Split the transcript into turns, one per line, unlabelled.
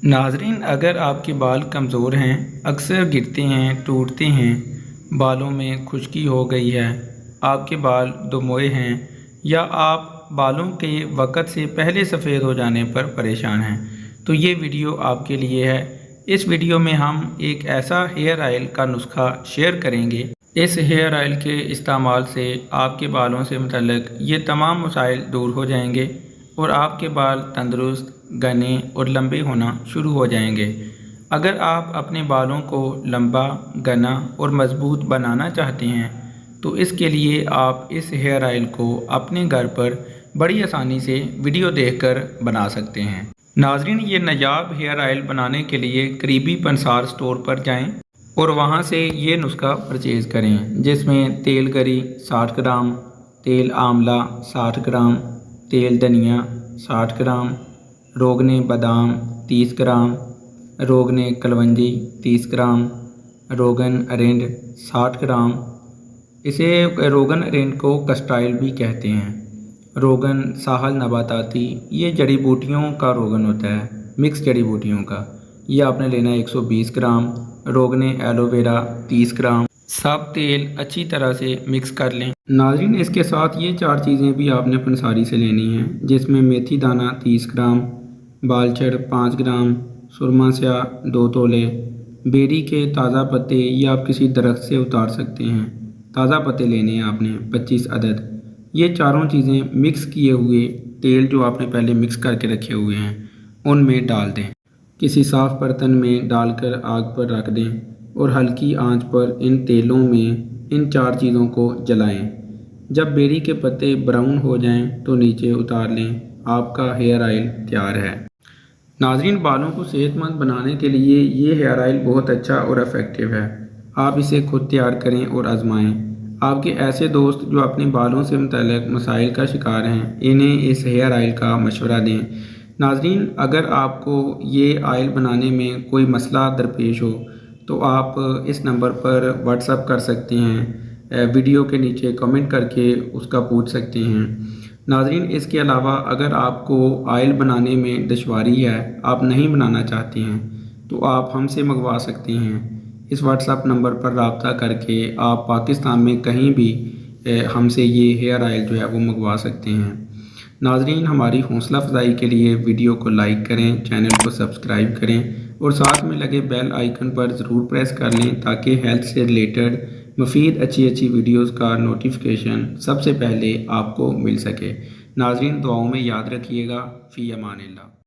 ناظرین، اگر آپ کے بال کمزور ہیں، اکثر گرتے ہیں، ٹوٹتے ہیں، بالوں میں خشکی ہو گئی ہے، آپ کے بال دموئے ہیں یا آپ بالوں کے وقت سے پہلے سفید ہو جانے پر پریشان ہیں تو یہ ویڈیو آپ کے لیے ہے۔ اس ویڈیو میں ہم ایک ایسا ہیئر آئل کا نسخہ شیئر کریں گے۔ اس ہیئر آئل کے استعمال سے آپ کے بالوں سے متعلق یہ تمام مسائل دور ہو جائیں گے اور آپ کے بال تندرست، گھنے اور لمبے ہونا شروع ہو جائیں گے۔ اگر آپ اپنے بالوں کو لمبا، گھنا اور مضبوط بنانا چاہتے ہیں تو اس کے لیے آپ اس ہیئر آئل کو اپنے گھر پر بڑی آسانی سے ویڈیو دیکھ کر بنا سکتے ہیں۔ ناظرین، یہ نایاب ہیئر آئل بنانے کے لیے قریبی پنسار سٹور پر جائیں اور وہاں سے یہ نسخہ پرچیز کریں، جس میں تیل گری 60 گرام، تیل آملہ 60 گرام، تیل دھنیا 60 گرام، روغن بادام 30 گرام، روغن کلونجی 30 گرام، روغن ارنڈ 60 گرام۔ اسے روغن ارنڈ کو کسٹائل بھی کہتے ہیں۔ روغن ساحل نباتاتی، یہ جڑی بوٹیوں کا روغن ہوتا ہے، مکس جڑی بوٹیوں کا، یہ آپ نے لینا ہے 120 گرام۔ روغن ایلو ویرا 30 گرام۔ سب تیل اچھی طرح سے مکس کر لیں۔ ناظرین، اس کے ساتھ یہ 4 چیزیں بھی آپ نے پنساری سے لینی ہیں، جس میں میتھی دانہ 30 گرام، بالچڑ 5 گرام، سرما سیاہ 2 تولے، بیری کے تازہ پتے، یہ آپ کسی درخت سے اتار سکتے ہیں، تازہ پتے لینے ہیں آپ نے 25 عدد۔ یہ چاروں چیزیں مکس کیے ہوئے تیل جو آپ نے پہلے مکس کر کے رکھے ہوئے ہیں ان میں ڈال دیں۔ کسی صاف برتن میں ڈال کر آگ پر رکھ دیں اور ہلکی آنچ پر ان تیلوں میں ان 4 چیزوں کو جلائیں۔ جب بیری کے پتے براؤن ہو جائیں تو نیچے اتار لیں، آپ کا ہیئر آئل تیار ہے۔ ناظرین، بالوں کو صحت مند بنانے کے لیے یہ ہیئر آئل بہت اچھا اور افیکٹو ہے۔ آپ اسے خود تیار کریں اور آزمائیں۔ آپ کے ایسے دوست جو اپنے بالوں سے متعلق مسائل کا شکار ہیں، انہیں اس ہیئر آئل کا مشورہ دیں۔ ناظرین، اگر آپ کو یہ آئل بنانے میں کوئی مسئلہ درپیش ہو تو آپ اس نمبر پر واٹس ایپ کر سکتے ہیں، ویڈیو کے نیچے کمنٹ کر کے اس کا پوچھ سکتے ہیں۔ ناظرین، اس کے علاوہ اگر آپ کو آئل بنانے میں دشواری ہے، آپ نہیں بنانا چاہتے ہیں تو آپ ہم سے منگوا سکتے ہیں۔ اس واٹس ایپ نمبر پر رابطہ کر کے آپ پاکستان میں کہیں بھی ہم سے یہ ہیئر آئل جو ہے وہ منگوا سکتے ہیں۔ ناظرین، ہماری حوصلہ افزائی کے لیے ویڈیو کو لائک کریں، چینل کو سبسکرائب کریں اور ساتھ میں لگے بیل آئیکن پر ضرور پریس کر لیں تاکہ ہیلتھ سے ریلیٹڈ مفید اچھی ویڈیوز کا نوٹیفیکیشن سب سے پہلے آپ کو مل سکے۔ ناظرین، دعاؤں میں یاد رکھیے گا۔ فی امان اللہ۔